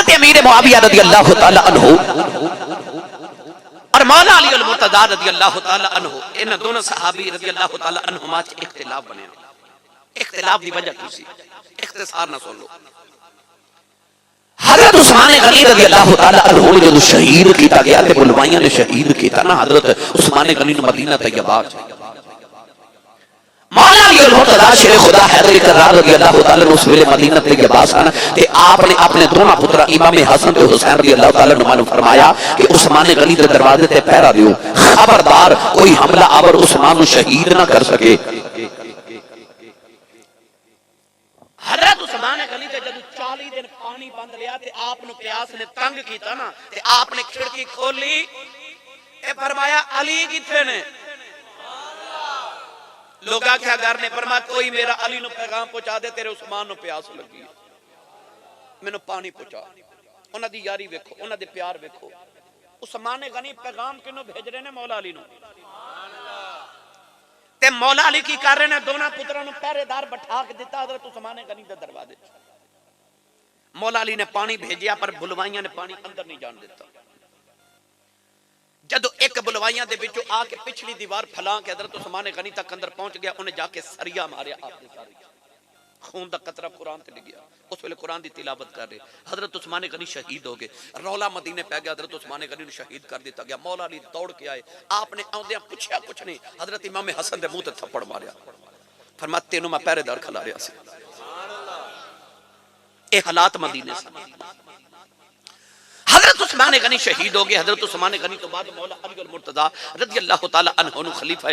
حضرت امیر معاویہ رضی اللہ تعالی عنہ اور مولا علی المرتضی رضی اللہ تعالی عنہ، ان دونوں صحابی رضی اللہ تعالی عنہما چ اختلاف بنے۔ اختلاف دی وجہ کی سی، اختصار نہ سن لو۔ حضرت عثمان غنی رضی اللہ تعالی عنہ نے جو شہید کیتا گیا تے بلوائیاں نے شہید کیتا نا حضرت عثمان غنی نو مدینہ طیبہ چ مولا علی المرتضی شیر خدا حیدر کرار رضی اللہ تعالی عنہ اس ویلے مدینہ طیبہ سن تے آپ نے اپنے دونوں پتر امام حسن تے حسین رضی اللہ تعالی عنہ نے فرمایا کہ عثمان غنی دے دروازے تے پہرا دیو، خبردار کوئی حملہ آور عثمان کو شہید نہ کر سکے۔ حضرت عثمان غنی تے جدو 40 دن پانی بند لیا تے آپ نو پیاس نے تنگ کیتا نا تے آپ نے کھڑکی کھولی اے فرمایا علی کتھے نے؟ لوگا کیا گھر نے فرمایا کوئی میرا علی نو پیغام پہنچا دے تیرے عثمان نو پیاس لگی ہے، میں نو پانی پہنچا۔ انہاں دی یاری ویکھو، انہاں دے پیار ویکھو۔ عثمان غنی پیغام کنو بھیج رہے نے؟ مولا علی نو۔ تے مولا علی کی کر رہے نے؟ دونوں پتراں نو پہرے دار بٹھا کے دیتا حضرت عثمان غنی دے دروازے۔ مولا علی نے پانی بھیجیا پر بلوائیاں نے پانی اندر نہیں جان دیتا۔ جدو ایک بلوائیاں دے بچو آ کے پچھلی دیوار پھلان کے حضرت عثمان غنی تک اندر پہنچ گیا، انہیں جا کے سریا ماریا، آپ نے ساری خون دا قطرہ قرآن تے لگیا۔ اس ویلے قرآن دی تلاوت کر رہے، حضرت عثمان غنی شہید ہو گئے، رولا مدینے پہ گیا، حضرت عثمان غنی نے شہید کر دیتا گیا۔ مولا علی دوڑ کے آئے، آپ نے آندیاں پوچھیا کچھ نہیں، حضرت امام حسن دے منہ تے تھپڑ ماریا، فرمایا تینوں میں پہرے دار کھلا رہا سی۔ اے حالات مدینے سے۔ حضرت عثمان غنی شہید ہو گئے۔ حضرت عثمان غنی تو بعد مولا علی المرتضی رضی اللہ تعالی عنہ نے خلیفہ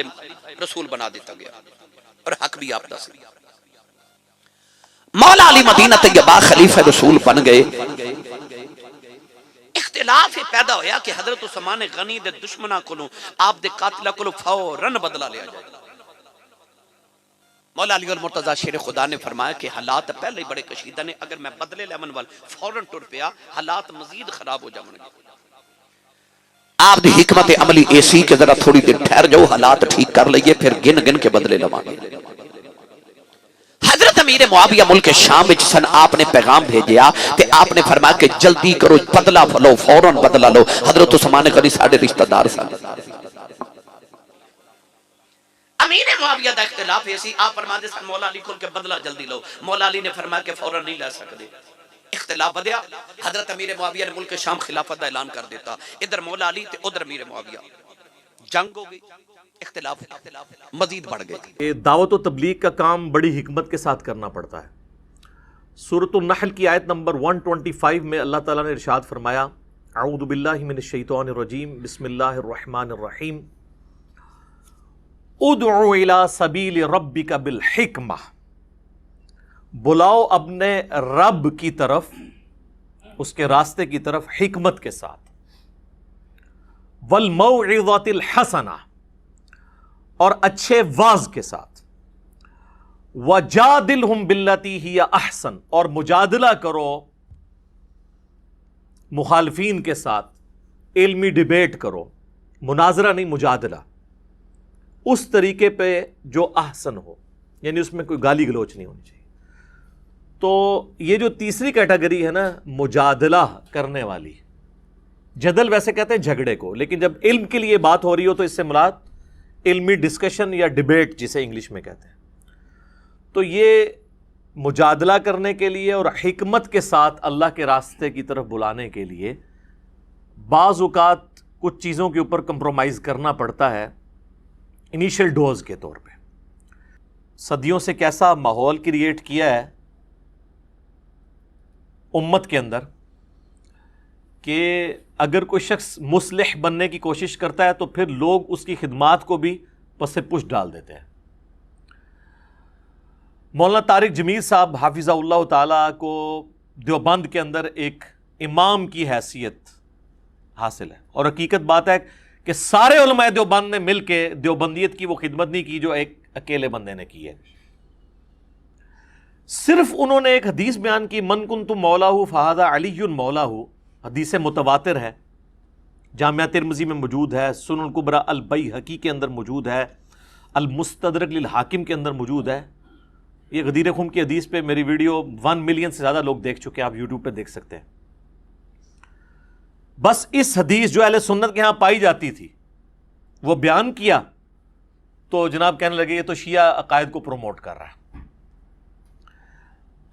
رسول بنا دیتا گیا اور حق بھی آپ دا سی۔ مولا علی مدینہ طیبہ خلیفہ رسول بن گئے۔ اختلاف پیدا ہویا کہ حضرت عثمان غنی دے دشمنہ کولوں آپ دے قاتلہ کولوں فوراً بدلہ لیا جائے۔ مولا علی المرتضی شیر خدا نے فرمایا کہ حالات پہلے ہی بڑے کشیدہ نے، اگر میں بدلے لیمن وال فوراً ٹر پیا حالات مزید خراب ہو جاؤں گے۔ آپ دی حکمت عملی ایسی کہ ذرا تھوڑی دیر ٹھہر جاؤ، حالات ٹھیک کر لئیے، پھر گن گن کے بدلے لوانے۔ حضرت امیر معاویہ ملک شام وچ سن، آپ نے پیغام بھیجیا تے آپ نے فرمایا کہ جلدی کرو، بدلہ لو، فوراً بدلہ لو۔ حضرت عثمان غنی ساڑھے رشتہ دار سن۔ امیر معاویہ دا اختلاف ایسی، آپ فرماتے سن مولا علی کھل کے بدلہ جلدی لو۔ مولا علی نے فرمایا کہ فوراً نہیں لے سکتے۔ اختلاف بدیا، حضرت امیر معاویہ نے ملک شام خلافت دا اعلان کر دیتا، ادھر مولا علی تے ادھر امیر معاویہ، جنگ ہو گئی، اختلاف مزید بڑھ گئے۔ دعوت و تبلیغ کا کام بڑی حکمت کے ساتھ کرنا پڑتا ہے۔ سورۃ النحل کی آیت نمبر 125 میں اللہ تعالیٰ نے ارشاد فرمایا، اعوذ باللہ من الشیطان الرجیم، بسم اللہ الرحمن الرحیم، ادعو الی سبیل ربک بالحکمہ، بلاؤ اپنے رب کی طرف، اس کے راستے کی طرف حکمت کے ساتھ، والموعظۃ الحسنہ، اور اچھے واعظ کے ساتھ، وجادلہم باللتی ہی احسن، اور مجادلہ کرو مخالفین کے ساتھ، علمی ڈیبیٹ کرو، مناظرہ نہیں مجادلہ، اس طریقے پہ جو احسن ہو، یعنی اس میں کوئی گالی گلوچ نہیں ہونی چاہیے۔ تو یہ جو تیسری کیٹیگری ہے نا مجادلہ کرنے والی، جدل ویسے کہتے ہیں جھگڑے کو، لیکن جب علم کے لیے بات ہو رہی ہو تو اس سے مراد علمی ڈسکشن یا ڈیبیٹ جسے انگلش میں کہتے ہیں۔ تو یہ مجادلہ کرنے کے لیے اور حکمت کے ساتھ اللہ کے راستے کی طرف بلانے کے لیے بعض اوقات کچھ چیزوں کے اوپر کمپرومائز کرنا پڑتا ہے انیشل ڈوز کے طور پہ۔ صدیوں سے کیسا ماحول کریٹ کیا ہے امت کے اندر کہ اگر کوئی شخص مصلح بننے کی کوشش کرتا ہے تو پھر لوگ اس کی خدمات کو بھی پس پش ڈال دیتے ہیں۔ مولانا طارق جمیل صاحب حافظہ اللہ تعالیٰ کو دیوبند کے اندر ایک امام کی حیثیت حاصل ہے، اور حقیقت بات ہے کہ سارے علماء دیوبند نے مل کے دیوبندیت کی وہ خدمت نہیں کی جو ایک اکیلے بندے نے کی ہے۔ صرف انہوں نے ایک حدیث بیان کی، من کنت مولاہ فہذا علی مولاہ، حدیث متواتر ہے، جامعہ ترمذی میں موجود ہے، سنن الکبری البیہقی کے اندر موجود ہے، المستدرک للحاکم کے اندر موجود ہے۔ یہ غدیر خم کی حدیث پہ میری ویڈیو 1 ملین سے زیادہ لوگ دیکھ چکے ہیں، آپ یوٹیوب پہ دیکھ سکتے ہیں۔ بس اس حدیث جو اہل سنت کے ہاں پائی جاتی تھی وہ بیان کیا تو جناب کہنے لگے یہ تو شیعہ عقائد کو پروموٹ کر رہا ہے.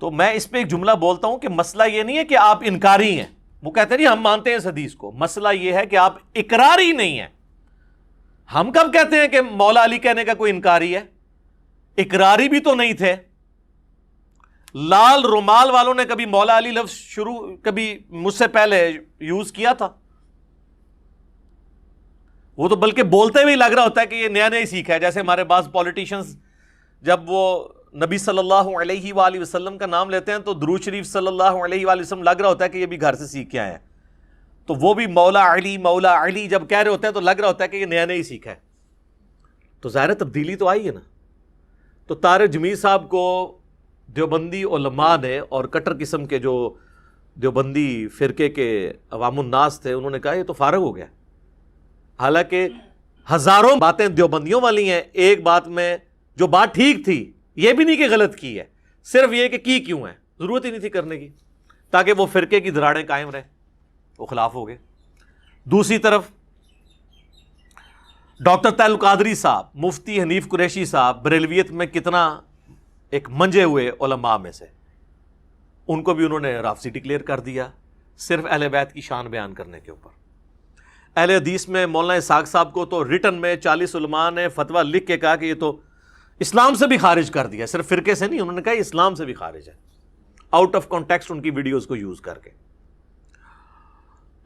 تو میں اس پہ ایک جملہ بولتا ہوں کہ مسئلہ یہ نہیں ہے کہ آپ انکاری ہیں. وہ کہتے ہیں نہیں ہم مانتے ہیں اس حدیث کو. مسئلہ یہ ہے کہ آپ اقراری نہیں ہیں. ہم کب کہتے ہیں کہ مولا علی کہنے کا کوئی انکاری ہے؟ اقراری بھی تو نہیں تھے. لال رومال والوں نے کبھی مولا علی لفظ کبھی مجھ سے پہلے یوز کیا تھا؟ وہ تو بلکہ بولتے ہوئے لگ رہا ہوتا ہے کہ یہ نیا نیا ہی سیکھا ہے. جیسے ہمارے بعض پولیٹیشنز جب وہ نبی صلی اللہ علیہ وآلہ وسلم کا نام لیتے ہیں تو درود شریف صلی اللہ علیہ وآلہ وسلم لگ رہا ہوتا ہے کہ یہ بھی گھر سے سیکھ کے آئے ہیں. تو وہ بھی مولا علی جب کہہ رہے ہوتے ہیں تو لگ رہا ہوتا ہے کہ یہ نیا نیا ہی سیکھا ہے. تو ظاہر تبدیلی تو آئی ہے نا. تو طارق جمیل صاحب کو دیوبندی علماء نے اور کٹر قسم کے جو دیوبندی فرقے کے عوام الناس تھے انہوں نے کہا یہ تو فارغ ہو گیا. حالانکہ ہزاروں باتیں دیوبندیوں والی ہیں. ایک بات میں جو بات ٹھیک تھی یہ بھی نہیں کہ غلط کی ہے, صرف یہ کہ کی کیوں ہے, ضرورت ہی نہیں تھی کرنے کی تاکہ وہ فرقے کی دراڑیں قائم رہیں. وہ خلاف ہو گئے. دوسری طرف ڈاکٹر طاہر القادری صاحب, مفتی حنیف قریشی صاحب بریلویت میں کتنا ایک منجے ہوئے علماء میں سے, ان کو بھی انہوں نے رافضی ڈکلیئر کر دیا صرف اہل بیت کی شان بیان کرنے کے اوپر. اہل حدیث میں مولانا اسحاق صاحب کو تو ریٹن میں 40 علماء نے فتویٰ لکھ کے کہا کہ یہ تو اسلام سے بھی خارج کر دیا. صرف فرقے سے نہیں, انہوں نے کہا یہ اسلام سے بھی خارج ہے, آؤٹ آف کانٹیکسٹ ان کی ویڈیوز کو یوز کر کے.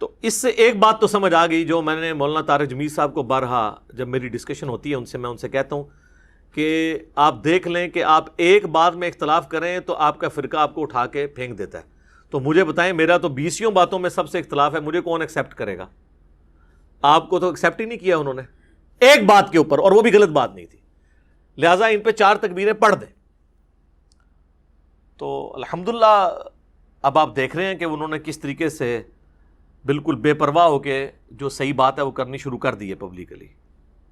تو اس سے ایک بات تو سمجھ آ گئی جو میں نے مولانا طارق جمیل صاحب کو بارہا جب میری ڈسکشن ہوتی ہے ان سے, میں ان سے کہتا ہوں کہ آپ دیکھ لیں کہ آپ ایک بات میں اختلاف کریں تو آپ کا فرقہ آپ کو اٹھا کے پھینک دیتا ہے. تو مجھے بتائیں, میرا تو 20 باتوں میں سب سے اختلاف ہے, مجھے کون ایکسیپٹ کرے گا؟ آپ کو تو ایکسیپٹ ہی نہیں کیا انہوں نے ایک بات کے اوپر, اور وہ بھی غلط بات نہیں تھی. لہٰذا ان پہ 4 تکبیریں پڑھ دیں. تو الحمدللہ اب آپ دیکھ رہے ہیں کہ انہوں نے کس طریقے سے بالکل بے پرواہ ہو کے جو صحیح بات ہے وہ کرنی شروع کر دی ہے پبلکلی.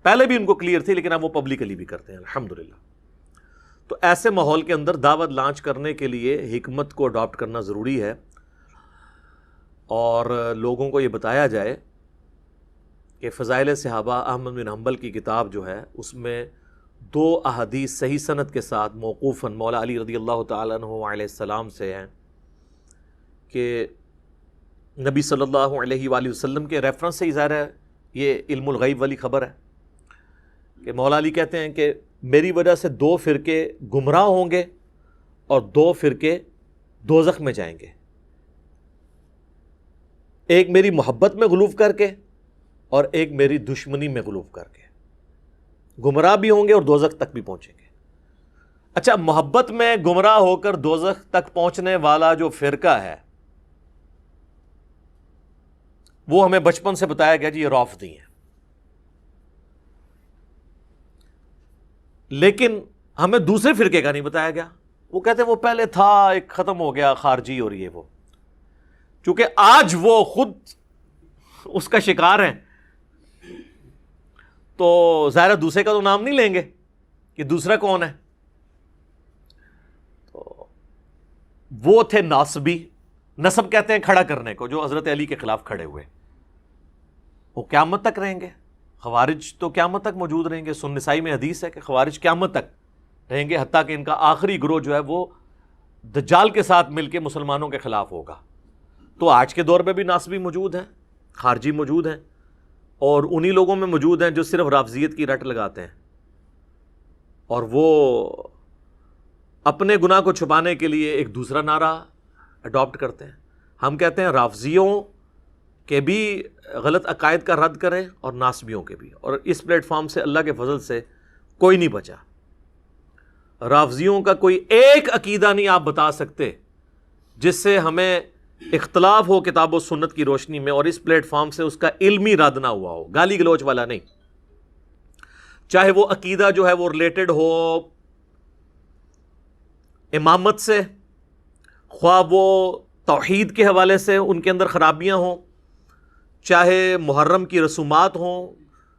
پہلے بھی ان کو کلیئر تھی لیکن اب وہ پبلکلی بھی کرتے ہیں الحمدللہ. تو ایسے ماحول کے اندر دعوت لانچ کرنے کے لیے حکمت کو اڈاپٹ کرنا ضروری ہے, اور لوگوں کو یہ بتایا جائے کہ فضائل صحابہ احمد بن حنبل کی کتاب جو ہے اس میں 2 احادیث صحیح سند کے ساتھ موقوفاً مولا علی رضی اللہ تعالیٰ عنہ علیہ السلام سے ہیں کہ نبی صلی اللہ علیہ وآلہ وسلم کے ریفرنس سے ہی ظاہر ہے یہ علم الغیب والی خبر ہے کہ مولا علی کہتے ہیں کہ میری وجہ سے 2 فرقے گمراہ ہوں گے اور 2 فرقے دوزخ میں جائیں گے, ایک میری محبت میں غلوف کر کے اور ایک میری دشمنی میں غلوف کر کے. گمراہ بھی ہوں گے اور دوزخ تک بھی پہنچیں گے. اچھا, محبت میں گمراہ ہو کر دوزخ تک پہنچنے والا جو فرقہ ہے وہ ہمیں بچپن سے بتایا گیا جی یہ رافضی ہیں, لیکن ہمیں دوسرے فرقے کا نہیں بتایا گیا. وہ کہتے ہیں وہ پہلے تھا, ایک ختم ہو گیا, خارجی, اور یہ وہ. چونکہ آج وہ خود اس کا شکار ہیں تو ظاہر دوسرے کا تو نام نہیں لیں گے کہ دوسرا کون ہے. تو وہ تھے ناصبی. نسب کہتے ہیں کھڑا کرنے کو, جو حضرت علی کے خلاف کھڑے ہوئے. وہ قیامت تک رہیں گے. خوارج تو قیامت تک موجود رہیں گے. سنن نسائی میں حدیث ہے کہ خوارج قیامت تک رہیں گے, حتیٰ کہ ان کا آخری گروہ جو ہے وہ دجال کے ساتھ مل کے مسلمانوں کے خلاف ہوگا. تو آج کے دور میں بھی ناصبی موجود ہیں, خارجی موجود ہیں, اور انہی لوگوں میں موجود ہیں جو صرف رافضیت کی رٹ لگاتے ہیں, اور وہ اپنے گناہ کو چھپانے کے لیے ایک دوسرا نعرہ اڈاپٹ کرتے ہیں. ہم کہتے ہیں رافضیوں کے بھی غلط عقائد کا رد کریں اور ناصبیوں کے بھی, اور اس پلیٹ فارم سے اللہ کے فضل سے کوئی نہیں بچا. رافضیوں کا کوئی ایک عقیدہ نہیں آپ بتا سکتے جس سے ہمیں اختلاف ہو کتاب و سنت کی روشنی میں, اور اس پلیٹ فارم سے اس کا علمی رد نہ ہوا ہو, گالی گلوچ والا نہیں. چاہے وہ عقیدہ جو ہے وہ ریلیٹڈ ہو امامت سے, خواہ وہ توحید کے حوالے سے ان کے اندر خرابیاں ہوں, چاہے محرم کی رسومات ہوں,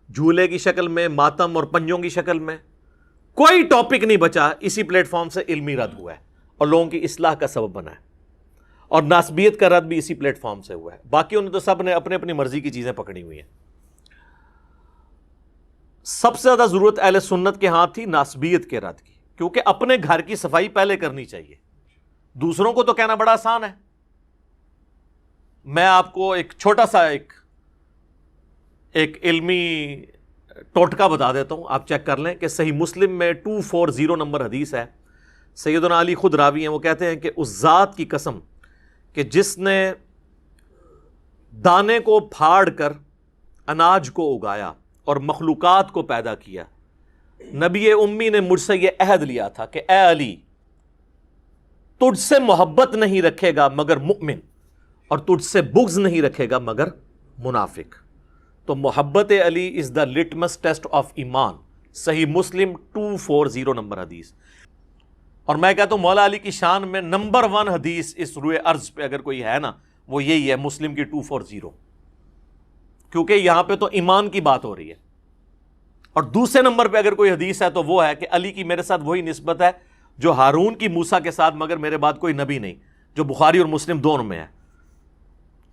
جھولے کی شکل میں, ماتم اور پنجوں کی شکل میں, کوئی ٹاپک نہیں بچا. اسی پلیٹ فارم سے علمی رد ہوا ہے اور لوگوں کی اصلاح کا سبب بنا ہے. اور ناسبیت کا رد بھی اسی پلیٹ فارم سے ہوا ہے. باقیوں نے تو سب نے اپنے اپنی مرضی کی چیزیں پکڑی ہوئی ہیں. سب سے زیادہ ضرورت اہل سنت کے ہاں تھی ناسبیت کے رد کی، کیونکہ اپنے گھر کی صفائی پہلے کرنی چاہیے. دوسروں کو تو کہنا بڑا آسان ہے. میں آپ کو ایک چھوٹا سا ایک علمی ٹوٹکا بتا دیتا ہوں، آپ چیک کر لیں کہ صحیح مسلم میں 240 نمبر حدیث ہے. سیدنا علی خود راوی ہیں، وہ کہتے ہیں کہ اس ذات کی قسم کہ جس نے دانے کو پھاڑ کر اناج کو اگایا اور مخلوقات کو پیدا کیا، نبی امی نے مجھ سے یہ عہد لیا تھا کہ اے علی، تجھ سے محبت نہیں رکھے گا مگر مؤمن، اور تجھ سے بغض نہیں رکھے گا مگر منافق. تو محبت علی از دا لٹمس ٹیسٹ آف ایمان. صحیح مسلم 240 نمبر حدیث. اور میں کہتا ہوں مولا علی کی شان میں نمبر 1 حدیث اس روئے ارض پہ اگر کوئی ہے نا، وہ یہی ہے، مسلم کی 240. کیونکہ یہاں پہ تو ایمان کی بات ہو رہی ہے. اور دوسرے نمبر پہ اگر کوئی حدیث ہے تو وہ ہے کہ علی کی میرے ساتھ وہی نسبت ہے جو ہارون کی موسیٰ کے ساتھ، مگر میرے بعد کوئی نبی نہیں، جو بخاری اور مسلم دونوں میں ہے.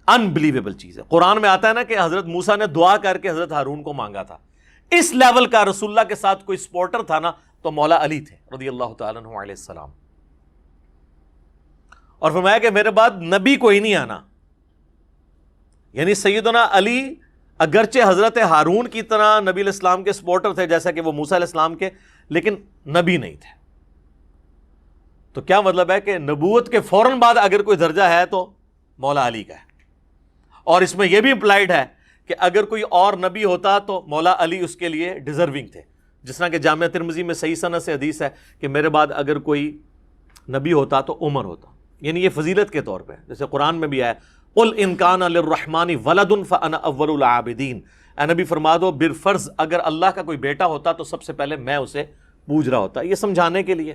انبلیویبل چیز ہے. قرآن میں آتا ہے نا کہ حضرت موسیٰ نے دعا کر کے حضرت ہارون کو مانگا تھا. اس لیول کا رسول اللہ کے ساتھ کوئی سپورٹر تھا نا تو مولا علی تھے رضی اللہ تعالیٰ عنہ علیہ السلام. اور فرمایا کہ میرے بعد نبی کوئی نہیں آنا. یعنی سیدنا علی اگرچہ حضرت ہارون کی طرح نبی علیہ السلام کے سپورٹر تھے جیسا کہ وہ موسیٰ علیہ السلام کے، لیکن نبی نہیں تھے. تو کیا مطلب ہے کہ نبوت کے فوراً بعد اگر کوئی درجہ ہے تو مولا علی کا ہے. اور اس میں یہ بھی امپلائڈ ہے کہ اگر کوئی اور نبی ہوتا تو مولا علی اس کے لیے ڈیزرونگ تھے. جس طرح کہ جامعہ ترمذی میں صحیح سند سے حدیث ہے کہ میرے بعد اگر کوئی نبی ہوتا تو عمر ہوتا. یعنی یہ فضیلت کے طور پہ، جیسے قرآن میں بھی ہے قل ان کان للرحمن ولد فانا اول العابدین. اے نبی فرما دو بالفرض اگر اللہ کا کوئی بیٹا ہوتا تو سب سے پہلے میں اسے پوج رہا ہوتا. یہ سمجھانے کے لیے،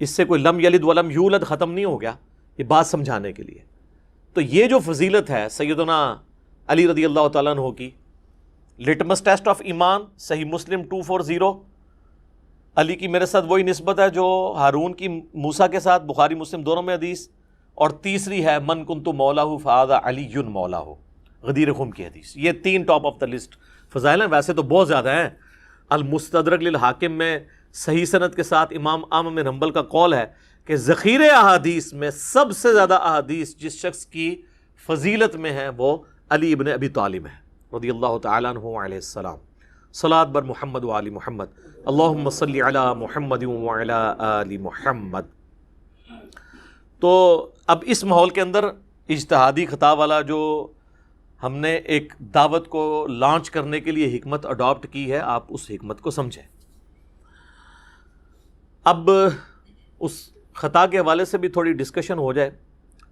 اس سے کوئی لم یلد ولم یولد ختم نہیں ہو گیا، یہ بات سمجھانے کے لیے. تو یہ جو فضیلت ہے سیدنا علی رضی اللہ تعالیٰ عنہ کی، لٹمس ٹیسٹ آف ایمان. صحیح مسلم 240. علی کی میرے ساتھ وہی نسبت ہے جو ہارون کی موسیٰ کے ساتھ، بخاری مسلم دونوں میں حدیث. اور تیسری ہے من کنت مولا فہذا علی مولا، غدیر خم کی حدیث. یہ 3 ٹاپ آف دا لسٹ فضائل ہیں. ویسے تو بہت زیادہ ہیں. المستدرک للحاکم میں صحیح سند کے ساتھ امام احمد بن حنبل کا قول ہے کہ ذخیرے احادیث میں سب سے زیادہ احادیث جس شخص کی فضیلت میں ہیں وہ علی ابن ابی طالب ہے رضی اللہ تعالیٰ عنہ علیہ السلام. صلاۃ بر محمد و آل محمد، اللہم صلی علی محمد و علی آل محمد. تو اب اس ماحول کے اندر اجتہادی خطا والا جو ہم نے ایک دعوت کو لانچ کرنے کے لیے حکمت اڈاپٹ کی ہے، آپ اس حکمت کو سمجھیں. اب اس خطا کے حوالے سے بھی تھوڑی ڈسکشن ہو جائے.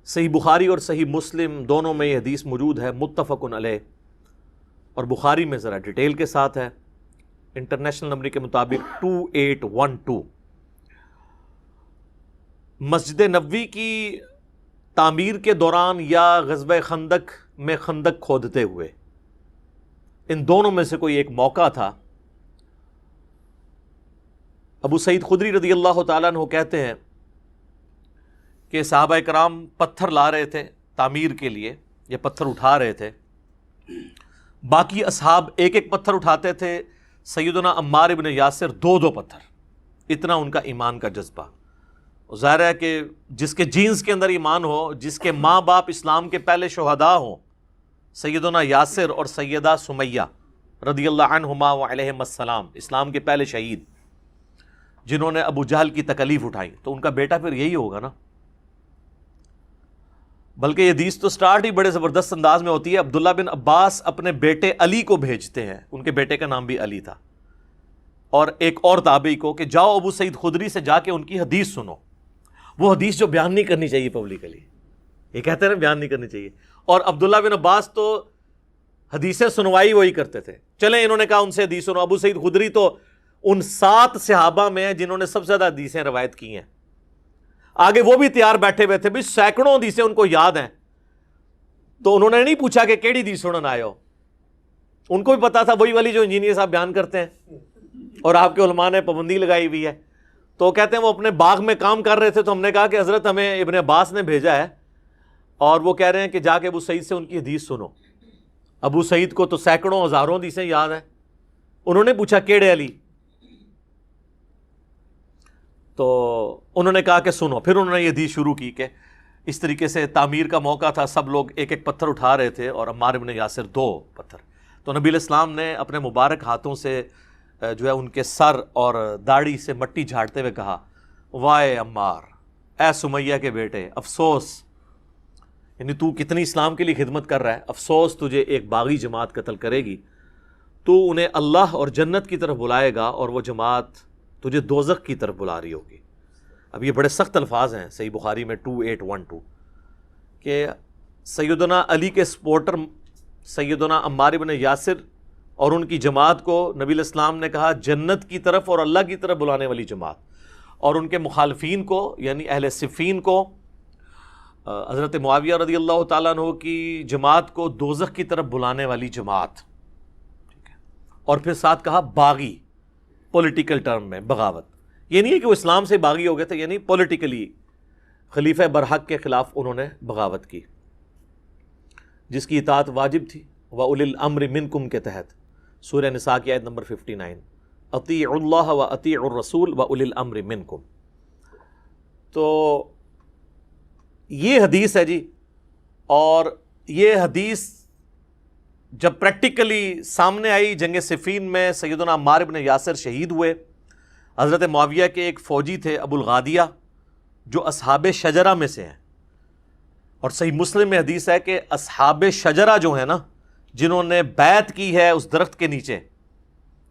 صحیح بخاری اور صحیح مسلم دونوں میں یہ حدیث موجود ہے متفق علیہ، اور بخاری میں ذرا ڈیٹیل کے ساتھ ہے. انٹرنیشنل نمبر کے مطابق 2812. مسجد نبوی کی تعمیر کے دوران یا غزوہ خندق میں خندق کھودتے ہوئے، ان دونوں میں سے کوئی ایک موقع تھا. ابو سعید خدری رضی اللہ تعالیٰ عنہ کہتے ہیں کہ صحابہ کرام پتھر لا رہے تھے تعمیر کے لیے، یا پتھر اٹھا رہے تھے. باقی اصحاب ایک ایک پتھر اٹھاتے تھے، سیدنا عمار ابن یاسر 2 پتھر. اتنا ان کا ایمان کا جذبہ. ظاہر ہے کہ جس کے جینز کے اندر ایمان ہو، جس کے ماں باپ اسلام کے پہلے شہداء ہوں، سیدنا یاسر اور سیدہ سمیہ رضی اللہ عنہما و علیہم السلام، اسلام کے پہلے شہید جنہوں نے ابو جہل کی تکلیف اٹھائی، تو ان کا بیٹا پھر یہی ہوگا نا. بلکہ یہ حدیث تو سٹارٹ ہی بڑے زبردست انداز میں ہوتی ہے. عبداللہ بن عباس اپنے بیٹے علی کو بھیجتے ہیں، ان کے بیٹے کا نام بھی علی تھا، اور ایک اور تابعی کو کہ جاؤ ابو سعید خدری سے جا کے ان کی حدیث سنو. وہ حدیث جو بیان نہیں کرنی چاہیے پبلکلی، یہ کہتے ہیں نا بیان نہیں کرنی چاہیے. اور عبداللہ بن عباس تو حدیثیں سنوائی وہی کرتے تھے. چلیں انہوں نے کہا ان سے حدیث سنو. ابو سعید خدری تو ان 7 صحابہ میں ہیں جنہوں نے سب سے زیادہ حدیثیں روایت کی ہیں. آگے وہ بھی تیار بیٹھے ہوئے تھے بھی، سینکڑوں حدیثیں ان کو یاد ہیں. تو انہوں نے نہیں پوچھا کہ کیڑی حدیث سنن آئے ہو، ان کو بھی پتا تھا وہی والی جو انجینئر صاحب بیان کرتے ہیں، اور آپ کے علماء نے پابندی لگائی ہوئی ہے. تو کہتے ہیں وہ اپنے باغ میں کام کر رہے تھے، تو ہم نے کہا کہ حضرت ہمیں ابن عباس نے بھیجا ہے اور وہ کہہ رہے ہیں کہ جا کے ابو سعید سے ان کی حدیث سنو۔ ابو سعید کو تو سینکڑوں ہزاروں حدیثیں یاد ہیں۔ انہوں نے پوچھا کیڑے علی؟ تو انہوں نے کہا کہ سنو۔ پھر انہوں نے یہ حدیث شروع کی کہ اس طریقے سے تعمیر کا موقع تھا، سب لوگ ایک ایک پتھر اٹھا رہے تھے اور عمار ابن یاسر 2 پتھر۔ تو نبی علیہ السلام نے اپنے مبارک ہاتھوں سے جو ہے ان کے سر اور داڑھی سے مٹی جھاڑتے ہوئے کہا، وائے عمار، اے سمیہ کے بیٹے، افسوس، یعنی تو کتنی اسلام کے لیے خدمت کر رہا ہے، افسوس تجھے ایک باغی جماعت قتل کرے گی، تو انہیں اللہ اور جنت کی طرف بلائے گا اور وہ جماعت تجھے دوزخ کی طرف بلا رہی ہوگی۔ اب یہ بڑے سخت الفاظ ہیں صحیح بخاری میں 2812 کہ سیدنا علی کے سپورٹر سیدنا عمار بن یاسر اور ان کی جماعت کو نبی علیہ السلام نے کہا جنت کی طرف اور اللہ کی طرف بلانے والی جماعت، اور ان کے مخالفین کو یعنی اہل صفین کو، حضرت معاویہ رضی اللہ تعالیٰ عنہ کی جماعت کو دوزخ کی طرف بلانے والی جماعت، اور پھر ساتھ کہا باغی، پولیٹیکل ٹرم میں بغاوت۔ یہ نہیں ہے کہ وہ اسلام سے باغی ہو گئے تھے، یعنی پولیٹیکلی خلیفہ برحق کے خلاف انہوں نے بغاوت کی، جس کی اطاعت واجب تھی وَأُولِي الْأَمْرِ مِنْكُمْ کے تحت، سورہ نساء کی آیت نمبر 59، اطیعوا اللہ واطیعوا الرسول وَأُولِي الْأَمْرِ مِنْكُمْ۔ تو یہ حدیث ہے جی، اور یہ حدیث جب پریکٹیکلی سامنے آئی جنگ صفین میں سیدنا عمار بن یاسر شہید ہوئے۔ حضرت معاویہ کے ایک فوجی تھے ابو الغادیہ جو اصحاب شجرہ میں سے ہیں، اور صحیح مسلم میں حدیث ہے کہ اصحاب شجرہ جو ہیں نا، جنہوں نے بیعت کی ہے اس درخت کے نیچے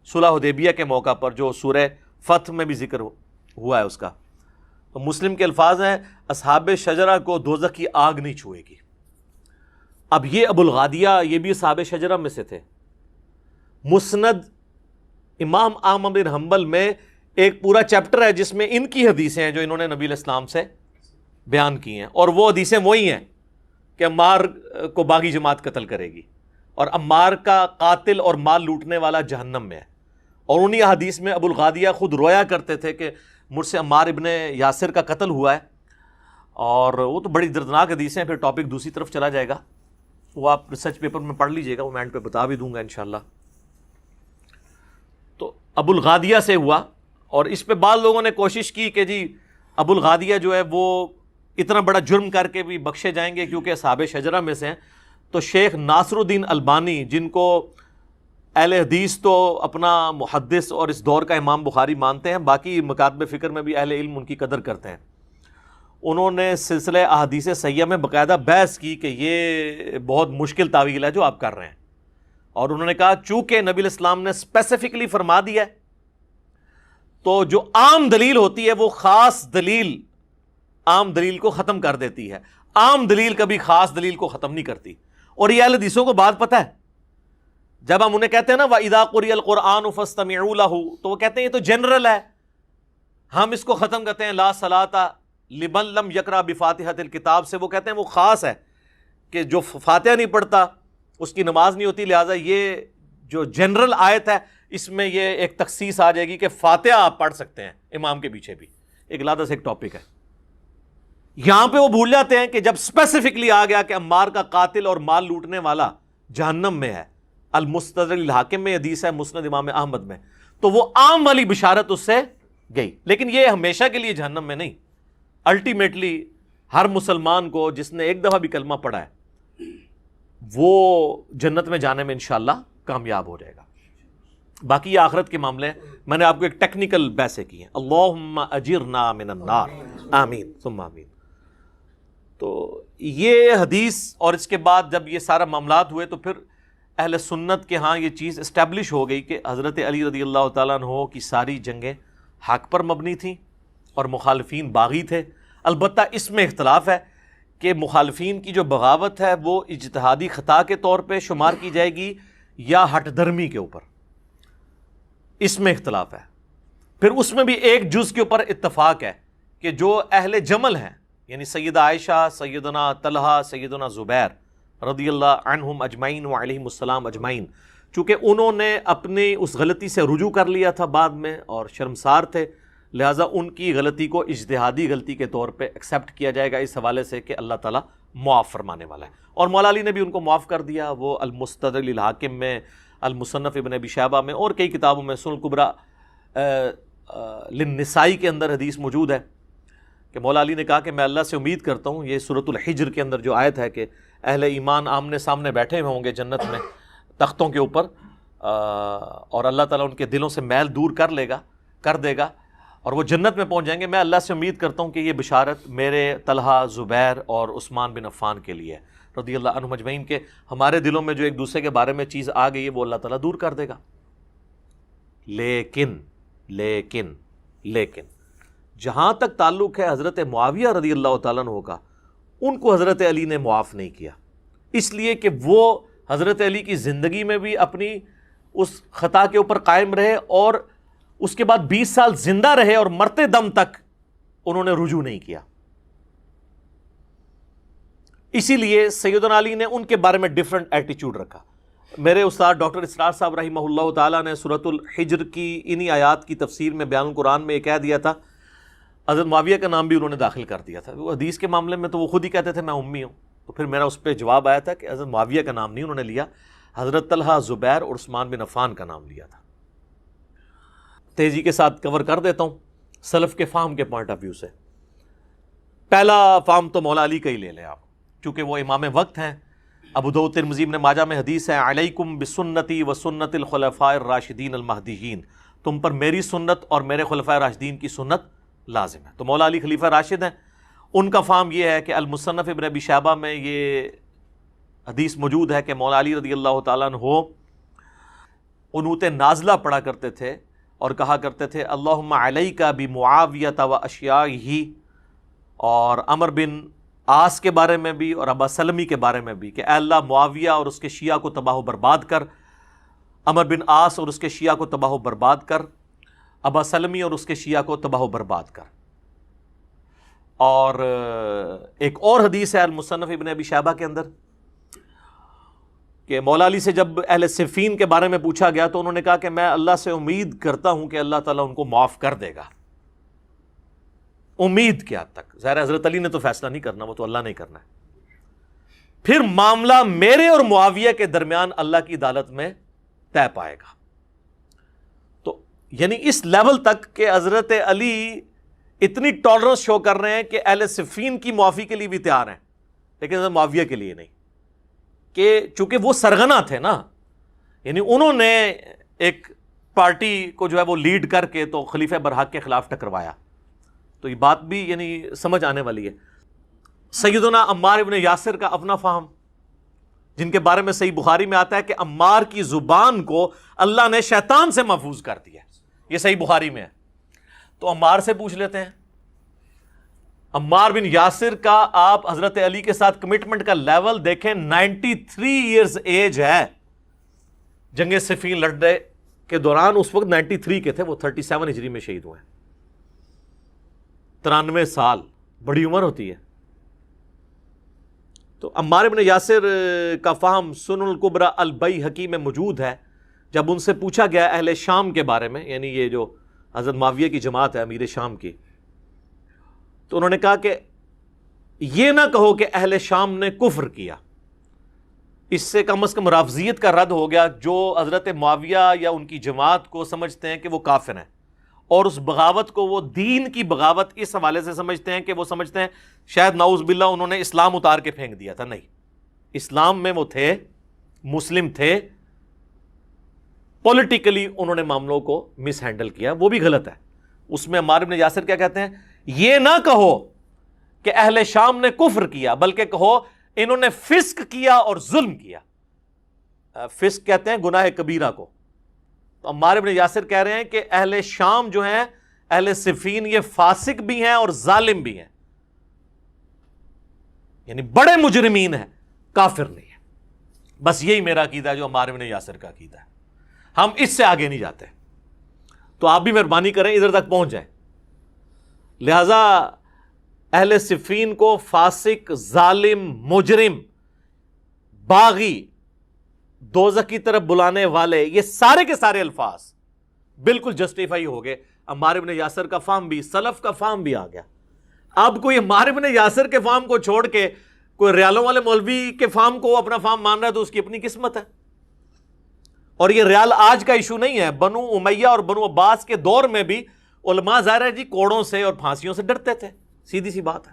صلح حدیبیہ کے موقع پر، جو سورہ فتح میں بھی ذکر ہوا ہے اس کا، تو مسلم کے الفاظ ہیں اصحاب شجرہ کو دوزخ کی آگ نہیں چھوئے گی۔ اب یہ ابو الغادیہ یہ بھی اصحاب شجرہ میں سے تھے۔ مسند امام احمد بن حنبل میں ایک پورا چیپٹر ہے جس میں ان کی حدیثیں ہیں جو انہوں نے نبی علیہ السلام سے بیان کی ہیں، اور وہ حدیثیں وہی ہیں کہ عمار کو باغی جماعت قتل کرے گی اور عمار کا قاتل اور مال لوٹنے والا جہنم میں ہے۔ اور انہی حدیث میں ابو الغادیہ خود رویا کرتے تھے کہ مجھ سے عمار ابن یاسر کا قتل ہوا ہے، اور وہ تو بڑی دردناک حدیثیں ہیں، پھر ٹاپک دوسری طرف چلا جائے گا، وہ آپ ریسرچ پیپر میں پڑھ لیجئے گا، وہ میں اینڈ پہ بتا بھی دوں گا انشاءاللہ۔ تو ابو الغادیہ سے ہوا، اور اس پہ بعض لوگوں نے کوشش کی کہ جی ابو الغادیہ جو ہے وہ اتنا بڑا جرم کر کے بھی بخشے جائیں گے کیونکہ اصحاب شجرہ میں سے ہیں۔ تو شیخ ناصر الدین البانی، جن کو اہل حدیث تو اپنا محدث اور اس دور کا امام بخاری مانتے ہیں، باقی مکاتب فکر میں بھی اہل علم ان کی قدر کرتے ہیں، انہوں نے سلسلہ احادیث صحیحہ میں باقاعدہ بحث کی کہ یہ بہت مشکل تعویل ہے جو آپ کر رہے ہیں، اور انہوں نے کہا چونکہ نبی علیہ السلام نے اسپیسیفکلی فرما دیا ہے تو جو عام دلیل ہوتی ہے وہ خاص دلیل عام دلیل کو ختم کر دیتی ہے، عام دلیل کبھی خاص دلیل کو ختم نہیں کرتی۔ اور یہ اہل حدیثوں کو بات پتہ ہے، جب ہم انہیں کہتے ہیں نا وَإِذَا قُرِئَ الْقُرْآنُ فَاسْتَمِعُوا لَهُ، تو وہ کہتے ہیں یہ تو جنرل ہے، ہم اس کو ختم کرتے ہیں لا صلاۃ لمن لم یقرأ بفاتحۃ الکتاب سے، وہ کہتے ہیں وہ خاص ہے کہ جو فاتحہ نہیں پڑھتا اس کی نماز نہیں ہوتی، لہٰذا یہ جو جنرل آیت ہے اس میں یہ ایک تخصیص آ جائے گی کہ فاتحہ آپ پڑھ سکتے ہیں امام کے پیچھے بھی، ایک علیحدہ سے ایک ٹاپک ہے۔ یہاں پہ وہ بھول جاتے ہیں کہ جب اسپیسیفکلی آ گیا کہ عمار کا قاتل اور مال لوٹنے والا جہنم میں ہے، المستدرک الحاکم میں حدیث ہے، مسند امام احمد میں، تو وہ عام والی بشارت اس سے گئی، لیکن یہ ہمیشہ کے لیے جہنم میں نہیں، الٹیمیٹلی ہر مسلمان کو جس نے ایک دفعہ بھی کلمہ پڑھا ہے وہ جنت میں جانے میں انشاءاللہ کامیاب ہو جائے گا۔ باقی یہ آخرت کے معاملے ہیں، میں نے آپ کو ایک ٹیکنیکل بحثیں کی ہیں، اللہم اجرنا من النار، آمین ثم آمین۔ تو یہ حدیث، اور اس کے بعد جب یہ سارا معاملات ہوئے تو پھر اہل سنت کے ہاں یہ چیز اسٹیبلش ہو گئی کہ حضرت علی رضی اللہ تعالیٰ عنہ کی ساری جنگیں حق پر مبنی تھیں اور مخالفین باغی تھے۔ البتہ اس میں اختلاف ہے کہ مخالفین کی جو بغاوت ہے وہ اجتہادی خطا کے طور پہ شمار کی جائے گی یا ہٹ درمی کے اوپر، اس میں اختلاف ہے۔ پھر اس میں بھی ایک جز کے اوپر اتفاق ہے کہ جو اہل جمل ہیں، یعنی سیدہ عائشہ، سیدنا طلحہ، سیدنا زبیر رضی اللہ عنہم اجمعین وعلیہم السلام اجمعین، چونکہ انہوں نے اپنی اس غلطی سے رجوع کر لیا تھا بعد میں اور شرمسار تھے، لہٰذا ان کی غلطی کو اجتہادی غلطی کے طور پہ ایکسیپٹ کیا جائے گا اس حوالے سے کہ اللہ تعالیٰ معاف فرمانے والا ہے. اور مولا علی نے بھی ان کو معاف کر دیا. وہ المستدرک للحاکم میں، المصنف ابن ابی شیبہ میں اور کئی کتابوں میں، سنن الکبریٰ للنسائی کے اندر حدیث موجود ہے کہ مولا علی نے کہا کہ میں اللہ سے امید کرتا ہوں، یہ سورۃ الحجر کے اندر جو آیت ہے کہ اہل ایمان آمنے سامنے بیٹھے ہوئے ہوں گے جنت میں تختوں کے اوپر، اور اللہ تعالیٰ ان کے دلوں سے میل دور کر دے گا اور وہ جنت میں پہنچ جائیں گے. میں اللہ سے امید کرتا ہوں کہ یہ بشارت میرے طلحہ، زبیر اور عثمان بن عفان کے لیے رضی اللہ عنہم اجمعین، کے ہمارے دلوں میں جو ایک دوسرے کے بارے میں چیز آ گئی ہے وہ اللہ تعالیٰ دور کر دے گا. لیکن جہاں تک تعلق ہے حضرت معاویہ رضی اللہ تعالیٰ عنہ کا، ان کو حضرت علی نے معاف نہیں کیا، اس لیے کہ وہ حضرت علی کی زندگی میں بھی اپنی اس خطا کے اوپر قائم رہے اور اس کے بعد 20 سال زندہ رہے اور مرتے دم تک انہوں نے رجوع نہیں کیا. اسی لیے سیدنا علی نے ان کے بارے میں ڈیفرنٹ ایٹیچیوڈ رکھا. میرے استاد ڈاکٹر اسرار صاحب رحمہ اللہ تعالیٰ نے سورۃ الحجر کی انہی آیات کی تفسیر میں بیان القرآن میں یہ کہہ دیا تھا، حضرت معاویہ کا نام بھی انہوں نے داخل کر دیا تھا. وہ حدیث کے معاملے میں تو وہ خود ہی کہتے تھے میں امی ہوں، تو پھر میرا اس پہ جواب آیا تھا کہ حضرت معاویہ کا نام نہیں انہوں نے لیا، حضرت طلحہ، زبیر اور عثمان بن عفان کا نام لیا تھا. تیزی کے ساتھ کور کر دیتا ہوں سلف کے فہم کے پوائنٹ آف ویو سے. پہلا فہم تو مولا علی کا ہی لے لیں آپ، چونکہ وہ امام وقت ہیں. ابو داؤد، ترمذی، ابن ماجہ میں حدیث ہے، علیکم بسنتی و سنت الخلفاء الراشدین المہدیین، تم پر میری سنت اور میرے خلفاء راشدین کی سنت لازم ہے. تو مولا علی خلیفہ راشد ہیں. ان کا فہم یہ ہے کہ المصنف ابن ابی شیبہ میں یہ حدیث موجود ہے کہ مولا علی رضی اللہ تعالیٰ عنہ قنوت نازلہ پڑھا کرتے تھے اور کہا کرتے تھے اللہم علیک بمعاویہ و اشیاءہ، اور عمر بن عاص کے بارے میں بھی اور ابا سلمی کے بارے میں بھی کہ اے اللہ معاویہ اور اس کے شیعہ کو تباہ و برباد کر، عمر بن عاص اور اس کے شیعہ کو تباہ و برباد کر، ابا سلمی اور اس کے شیعہ کو تباہ و برباد کر. اور ایک اور حدیث ہے المصنف ابن ابی شیبہ کے اندر کہ مولا علی سے جب اہل صفین کے بارے میں پوچھا گیا تو انہوں نے کہا کہ میں اللہ سے امید کرتا ہوں کہ اللہ تعالیٰ ان کو معاف کر دے گا. امید کیا تک؟ ظاہر حضرت علی نے تو فیصلہ نہیں کرنا، وہ تو اللہ نے کرنا ہے. پھر معاملہ میرے اور معاویہ کے درمیان اللہ کی عدالت میں طے پائے گا. تو یعنی اس لیول تک کہ حضرت علی اتنی ٹالرنس شو کر رہے ہیں کہ اہل صفین کی معافی کے لیے بھی تیار ہیں، لیکن حضرت معاویہ کے لیے نہیں، کہ چونکہ وہ سرغنہ تھے نا، یعنی انہوں نے ایک پارٹی کو جو ہے وہ لیڈ کر کے تو خلیفہ برحق کے خلاف ٹکروایا. تو یہ بات بھی یعنی سمجھ آنے والی ہے. سیدنا عمار ابن یاسر کا اپنا فہم، جن کے بارے میں صحیح بخاری میں آتا ہے کہ عمار کی زبان کو اللہ نے شیطان سے محفوظ کر دیا، یہ صحیح بخاری میں ہے. تو عمار سے پوچھ لیتے ہیں. عمار بن یاسر کا آپ حضرت علی کے ساتھ کمٹمنٹ کا لیول دیکھیں، 93 ایئرز ایج ہے. جنگ صفین لڑنے کے دوران اس وقت 93 کے تھے، وہ 37 ہجری میں شہید ہوئے. 93 سال بڑی عمر ہوتی ہے. تو عمار بن یاسر کا فہم سنن الکبریٰ البیہقی میں موجود ہے. جب ان سے پوچھا گیا اہل شام کے بارے میں، یعنی یہ جو حضرت معاویہ کی جماعت ہے امیر شام کی، تو انہوں نے کہا کہ یہ نہ کہو کہ اہل شام نے کفر کیا. اس سے کم از کم رافضیت کا رد ہو گیا جو حضرت معاویہ یا ان کی جماعت کو سمجھتے ہیں کہ وہ کافر ہیں، اور اس بغاوت کو وہ دین کی بغاوت اس حوالے سے سمجھتے ہیں کہ وہ سمجھتے ہیں شاید نعوذ باللہ انہوں نے اسلام اتار کے پھینک دیا تھا. نہیں، اسلام میں وہ تھے، مسلم تھے، پولیٹیکلی انہوں نے معاملوں کو مس ہینڈل کیا، وہ بھی غلط ہے. اس میں عمار بن یاسر کیا کہتے ہیں، یہ نہ کہو کہ اہل شام نے کفر کیا، بلکہ کہو انہوں نے فسق کیا اور ظلم کیا. فسق کہتے ہیں گناہ کبیرہ کو. تو عمار بن یاسر کہہ رہے ہیں کہ اہل شام جو ہیں، اہل صفین، یہ فاسق بھی ہیں اور ظالم بھی ہیں، یعنی بڑے مجرمین ہیں، کافر نہیں ہے. بس یہی میرا عقیدہ ہے جو عمار بن یاسر کا عقیدہ ہے. ہم اس سے آگے نہیں جاتے. تو آپ بھی مہربانی کریں ادھر تک پہنچ جائیں. لہذا اہل صفین کو فاسق، ظالم، مجرم، باغی، دوزخ کی طرف بلانے والے، یہ سارے کے سارے الفاظ بالکل جسٹیفائی ہو گئے عمار بن یاسر کا فارم بھی، سلف کا فارم بھی آ گیا. اب کوئی عمار بن یاسر کے فارم کو چھوڑ کے کوئی ریالوں والے مولوی کے فارم کو اپنا فارم مان رہا ہے تو اس کی اپنی قسمت ہے. اور یہ ریال آج کا ایشو نہیں ہے، بنو امیہ اور بنو عباس کے دور میں بھی علماء ظاہر ہے جی کوڑوں سے اور پھانسیوں سے ڈرتے تھے، سیدھی سی بات ہے.